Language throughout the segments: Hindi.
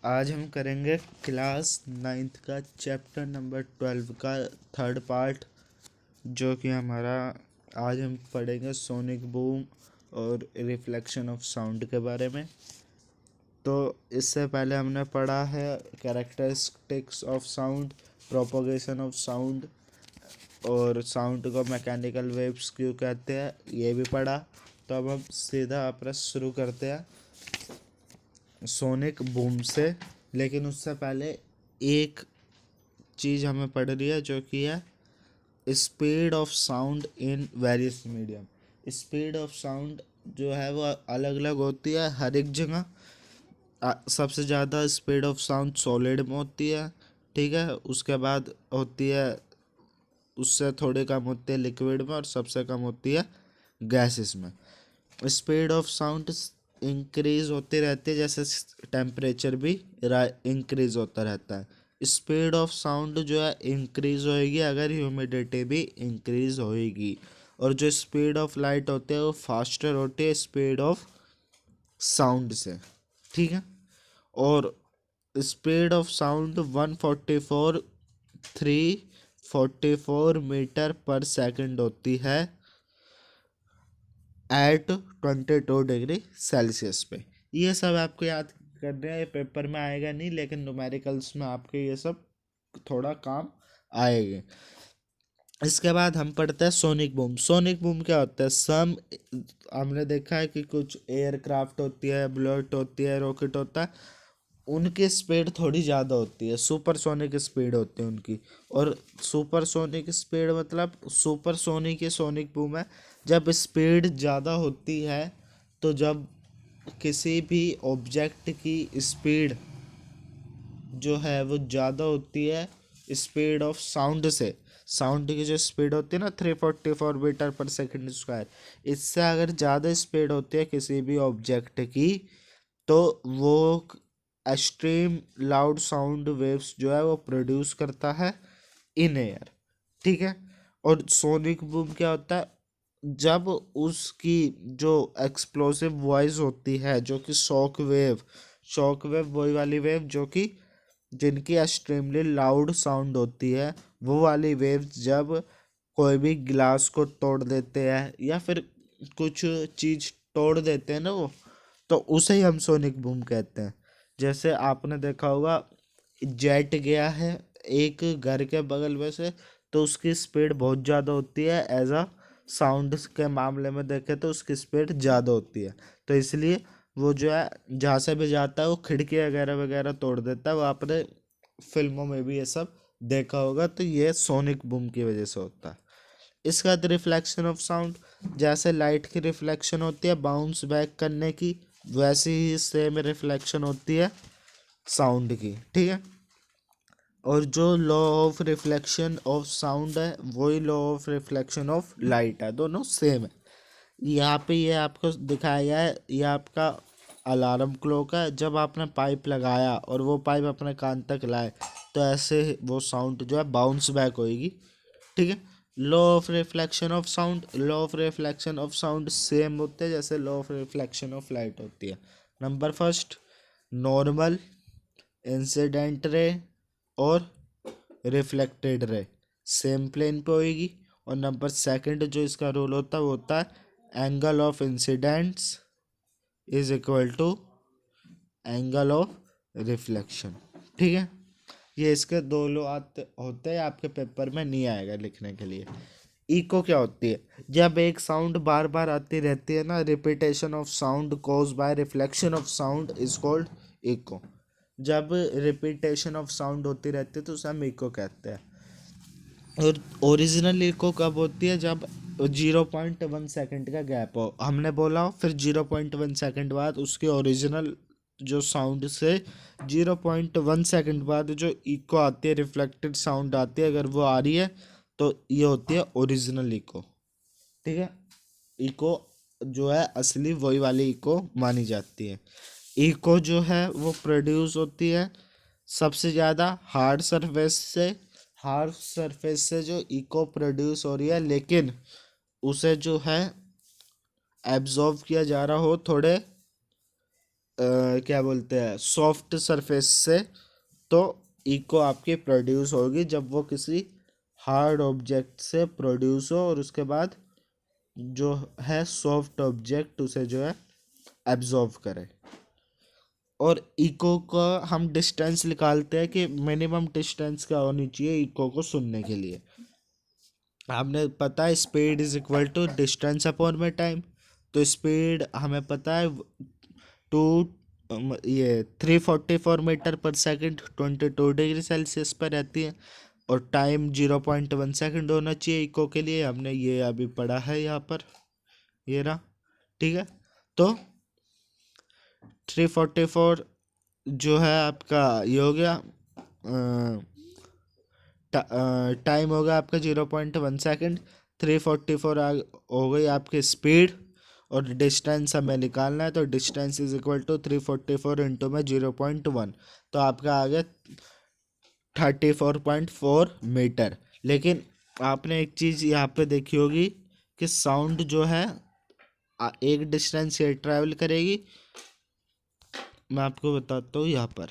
आज हम करेंगे क्लास 9th का चैप्टर नंबर 12 का थर्ड पार्ट, जो कि हमारा आज हम पढ़ेंगे सोनिक बूम और रिफ्लेक्शन ऑफ साउंड के बारे में। तो इससे पहले हमने पढ़ा है characteristics of sound, propagation of sound और साउंड को मैकेनिकल वेव्स क्यों कहते हैं, ये भी पढ़ा। तो अब हम सीधा अपना शुरू करते हैं सोनिक बूम से। लेकिन उससे पहले एक चीज़ हमें पढ़ रही है, जो कि है speed of sound in various medium. Speed of sound जो है वो अलग अलग होती है हर एक जगह। सबसे ज़्यादा स्पीड ऑफ साउंड सॉलिड में होती है, ठीक है। उसके बाद होती है, उससे थोड़ी कम होती है लिक्विड में, और सबसे कम होती है गैसेस में। स्पीड ऑफ साउंड इंक्रीज होती रहती है जैसे टेम्परेचर भी इंक्रीज होता रहता है। स्पीड ऑफ साउंड जो है इंक्रीज होएगी अगर ह्यूमिडिटी भी इंक्रीज होएगी। और जो स्पीड ऑफ लाइट होती है वो फास्टर होती है स्पीड ऑफ साउंड से, ठीक है। और स्पीड ऑफ साउंड 344 मीटर पर सेकंड होती है एट 22 डिग्री सेल्सियस पे। ये सब आपको याद करना है, ये पेपर में आएगा नहीं, लेकिन न्यूमेरिकल्स में आपके ये सब थोड़ा काम आएंगे। इसके बाद हम पढ़ते हैं सोनिक बूम। सोनिक बूम क्या होता है? हमने देखा है कि कुछ एयरक्राफ्ट होती है, बुलेट होती है, रॉकेट होता है, उनकी स्पीड थोड़ी ज़्यादा होती है, सुपरसोनिक स्पीड होती है उनकी। और सुपरसोनिक स्पीड मतलब सुपरसोनिक ही सोनिक बूम है। जब स्पीड ज़्यादा होती है, तो जब किसी भी ऑब्जेक्ट की स्पीड जो है वो ज़्यादा होती है स्पीड ऑफ साउंड से, साउंड की जो स्पीड होती है ना 344 मीटर पर सेकंड स्क्वायर, इससे अगर ज़्यादा स्पीड होती है किसी भी ऑब्जेक्ट की, तो वो एक्सट्रीम लाउड साउंड वेव्स जो है वो प्रोड्यूस करता है इन एयर, ठीक है। और सोनिक बूम क्या होता है? जब उसकी जो एक्सप्लोसिव वॉइस होती है, जो कि शॉक वेव वही वाली वेव जो कि जिनकी एक्सट्रीमली लाउड साउंड होती है, वो वाली वेव्स जब कोई भी गिलास को तोड़ देते हैं या फिर कुछ चीज़ तोड़ देते हैं ना वो, तो उसे ही हम सोनिक बूम कहते हैं। जैसे आपने देखा होगा, जेट गया है एक घर के बगल में से, तो उसकी स्पीड बहुत ज़्यादा होती है। एज अ साउंड के मामले में देखें तो उसकी स्पीड ज़्यादा होती है, तो इसलिए वो जो है जहाँ से भी जाता है वो खिड़की वगैरह वगैरह तोड़ देता है। वो आपने फिल्मों में भी ये सब देखा होगा। तो ये सोनिक बूम की वजह से होता है। इसके बाद रिफ्लेक्शन ऑफ साउंड, जैसे लाइट की रिफ्लेक्शन होती है बाउंस बैक करने की, वैसे ही सेम रिफ्लेक्शन होती है साउंड की, ठीक है। और जो law of reflection of sound है वही law of reflection of light है, दोनों सेम है। यहाँ पे ये आपको दिखाया गया है, ये आपका अलार्म क्लॉक है। जब आपने पाइप लगाया और वो पाइप अपने कान तक लाए, तो ऐसे वो साउंड जो है बाउंस बैक होएगी, ठीक है। Law of reflection of sound, law of reflection of sound same होते हैं जैसे law of reflection of light होती है। Number first, normal, incident ray और रिफ्लेक्टेड रे सेम प्लेन पे होएगी। और नंबर सेकंड जो इसका रूल होता है वो होता है angle of incidence is equal to angle of reflection, ठीक है। ये इसके दो लो होते हैं, आपके पेपर में नहीं आएगा लिखने के लिए। इको क्या होती है? जब एक साउंड बार बार आती रहती है ना, repetition of sound caused by reflection of sound is called echo. जब रिपीटेशन ऑफ साउंड होती रहती है तो उसे हम इको कहते हैं। और ओरिजिनल इको कब होती है? जब 0.1 सेकंड का गैप हो, हमने बोला हो, फिर 0.1 सेकंड बाद उसके ओरिजिनल जो साउंड से 0.1 सेकंड बाद जो इको आती है, रिफ्लेक्टेड साउंड आती है, अगर वो आ रही है तो ये होती है ओरिजिनल इको, ठीक है। इको जो है असली वही वाली इको मानी जाती है। इको जो है वो प्रोड्यूस होती है सबसे ज़्यादा हार्ड सरफेस से। हार्ड सरफेस से जो इको प्रोड्यूस हो रही है, लेकिन उसे जो है एब्जॉर्व किया जा रहा हो थोड़े क्या बोलते हैं, सॉफ्ट सरफेस से, तो इको आपकी प्रोड्यूस होगी जब वो किसी हार्ड ऑब्जेक्ट से प्रोड्यूस हो और उसके बाद जो है सॉफ्ट ऑब्जेक्ट उसे जो है एब्जॉर्व करे। और इको का हम डिस्टेंस निकालते हैं कि मिनिमम डिस्टेंस क्या होनी चाहिए इको को सुनने के लिए। आपने पता है speed is equal to distance upon में टाइम। तो स्पीड हमें पता है टू ये 344 मीटर पर सेकंड 22 डिग्री सेल्सियस पर रहती है। और टाइम 0.1 सेकंड होना चाहिए इको के लिए, हमने ये अभी पढ़ा है यहाँ पर, ये रहा। ठीक है, तो 344 जो है आपका ये हो गया, टाइम होगा आपका 0.1 सेकंड। 344 हो गई आपकी स्पीड। और डिस्टेंस हमें निकालना है, तो distance is equal to 344 into में 0.1, तो आपका आ गया 34.4 मीटर। लेकिन आपने एक चीज़ यहाँ पे देखी होगी कि साउंड जो है एक डिस्टेंस से ट्रैवल करेगी। मैं आपको बताता हूँ यहाँ पर,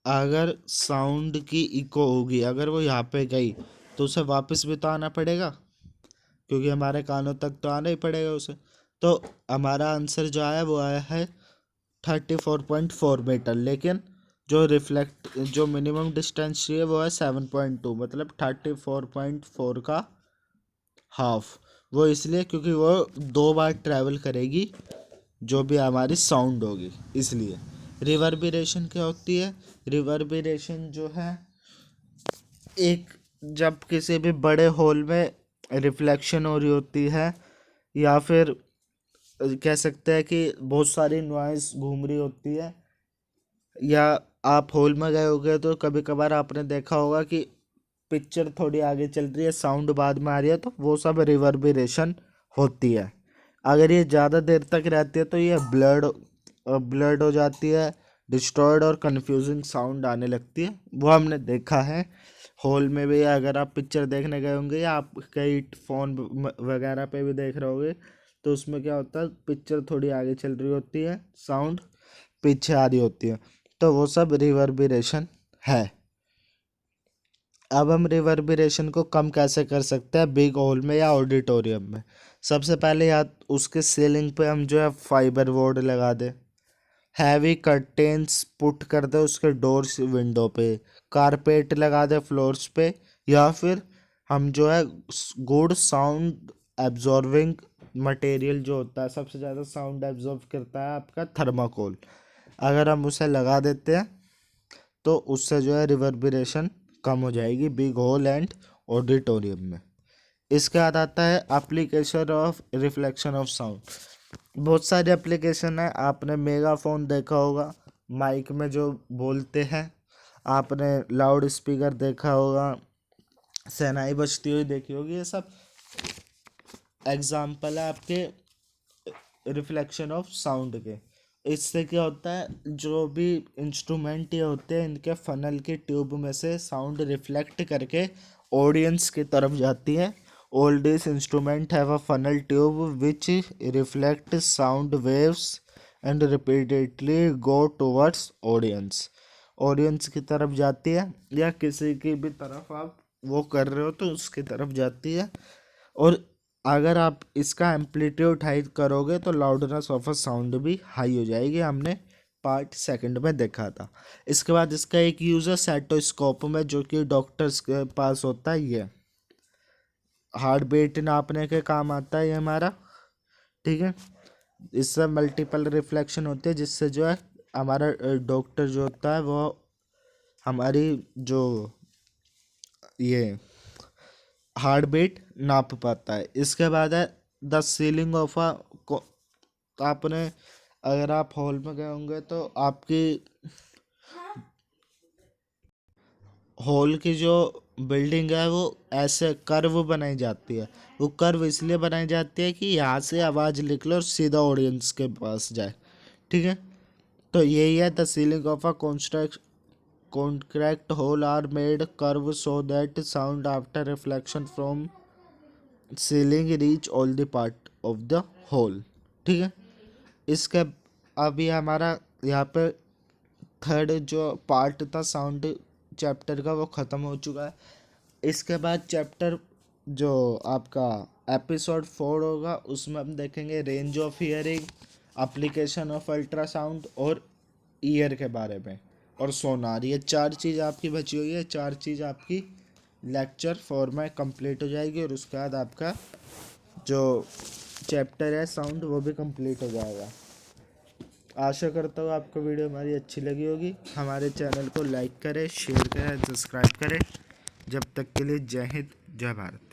अगर साउंड की इको होगी, अगर वो यहाँ पे गई तो उसे वापस भी तो आना पड़ेगा, क्योंकि हमारे कानों तक तो आना ही पड़ेगा उसे। तो हमारा आंसर जो आया वो आया है 34.4 मीटर। लेकिन जो मिनिमम डिस्टेंस चाहिए वो है 7.2, मतलब 34.4 का हाफ। वो इसलिए क्योंकि वो 2 बार ट्रैवल करेगी जो भी हमारी साउंड होगी, इसलिए। रिवर्बरेशन क्या होती है? रिवर्बरेशन जो है एक, जब किसी भी बड़े हॉल में रिफ्लेक्शन हो रही होती है, या फिर कह सकते हैं कि बहुत सारी नॉइस घूम रही होती है, या आप हॉल में गए होगे तो कभी कभार आपने देखा होगा कि पिक्चर थोड़ी आगे चल रही है, साउंड बाद में आ रही है, तो वो सब रिवर्बरेशन होती है। अगर ये ज़्यादा देर तक रहती है तो ये ब्लड ब्लड हो जाती है, डिस्टॉर्ड और कंफ्यूजिंग साउंड आने लगती है। वो हमने देखा है हॉल में भी, अगर आप पिक्चर देखने गए होंगे या आप कई फ़ोन वगैरह पे भी देख रहे होगे, तो उसमें क्या होता है, पिक्चर थोड़ी आगे चल रही होती है, साउंड पीछे आ रही होती है, तो वो सब रिवर्बरेशन है। अब हम रिवर्बरेशन को कम कैसे कर सकते हैं बिग हॉल में या ऑडिटोरियम में? सबसे पहले या उसके सीलिंग पे हम जो है फाइबर बोर्ड लगा दें, हैवी कर्टेन्स पुट कर दे उसके डोर्स विंडो पे, कारपेट लगा दे फ्लोर्स पे, या फिर हम जो है गुड साउंड एब्जॉर्बिंग मटेरियल जो होता है, सबसे ज़्यादा साउंड एब्जॉर्ब करता है आपका थर्माकोल, अगर हम उसे लगा देते हैं तो उससे जो है रिवर्बरेशन कम हो जाएगी बिग हॉल एंड ऑडिटोरियम में। इसके बाद आता है application of reflection of sound. बहुत सारे एप्लीकेशन है, आपने मेगाफोन देखा होगा, माइक में जो बोलते हैं, आपने लाउड स्पीकर देखा होगा, शहनाई बजती हुई देखी होगी, ये सब एग्जाम्पल है आपके रिफ्लेक्शन ऑफ साउंड के। इससे क्या होता है, जो भी इंस्ट्रूमेंट ये होते हैं इनके फनल के ट्यूब में से साउंड रिफ्लेक्ट करके ऑडियंस की तरफ जाती है। All this instrument have a funnel tube which reflect sound waves and repeatedly go towards audience. Audience की तरफ जाती है, या किसी की भी तरफ आप वो कर रहे हो तो उसकी तरफ जाती है। और अगर आप इसका एम्पलीट्यूड हाई करोगे तो लाउडनेस ऑफ अ साउंड भी हाई हो जाएगी, हमने पार्ट सेकंड में देखा था। इसके बाद इसका एक यूज़ है सेटोस्कोप में, जो कि डॉक्टर्स के पास होता है। ये हार्ट बीट नापने के काम आता है ये हमारा। ठीक है, इससे मल्टीपल रिफ्लेक्शन होती है, जिससे जो है हमारा डॉक्टर जो होता है वो हमारी जो ये हार्ट बीट नाप पाता है। इसके बाद है द सीलिंग ऑफ अ, आपने अगर आप हॉल में गए होंगे तो आपकी हॉल की जो बिल्डिंग है वो ऐसे कर्व बनाई जाती है। वो कर्व इसलिए बनाई जाती है कि यहाँ से आवाज़ निकले और सीधा ऑडियंस के पास जाए। ठीक है, तो यही है the ceiling of a contract hole are made curve so that sound after reflection from ceiling reach all the part of the hole। ठीक है, इसके अभी हमारा यहाँ पे थर्ड जो पार्ट था साउंड चैप्टर का वो ख़त्म हो चुका है। इसके बाद चैप्टर जो आपका एपिसोड 4 होगा उसमें हम देखेंगे range of hearing, application of ultrasound और ईयर के बारे में और सोनार। ये 4 चीज़ आपकी बची हुई है, 4 चीज़ आपकी लेक्चर 4 में कंप्लीट हो जाएगी और उसके बाद आपका जो चैप्टर है साउंड वो भी कंप्लीट हो जाएगा। आशा करता हूँ आपको वीडियो हमारी अच्छी लगी होगी। हमारे चैनल को लाइक करें, शेयर करें, सब्सक्राइब करें। जब तक के लिए जय हिंद, जय भारत।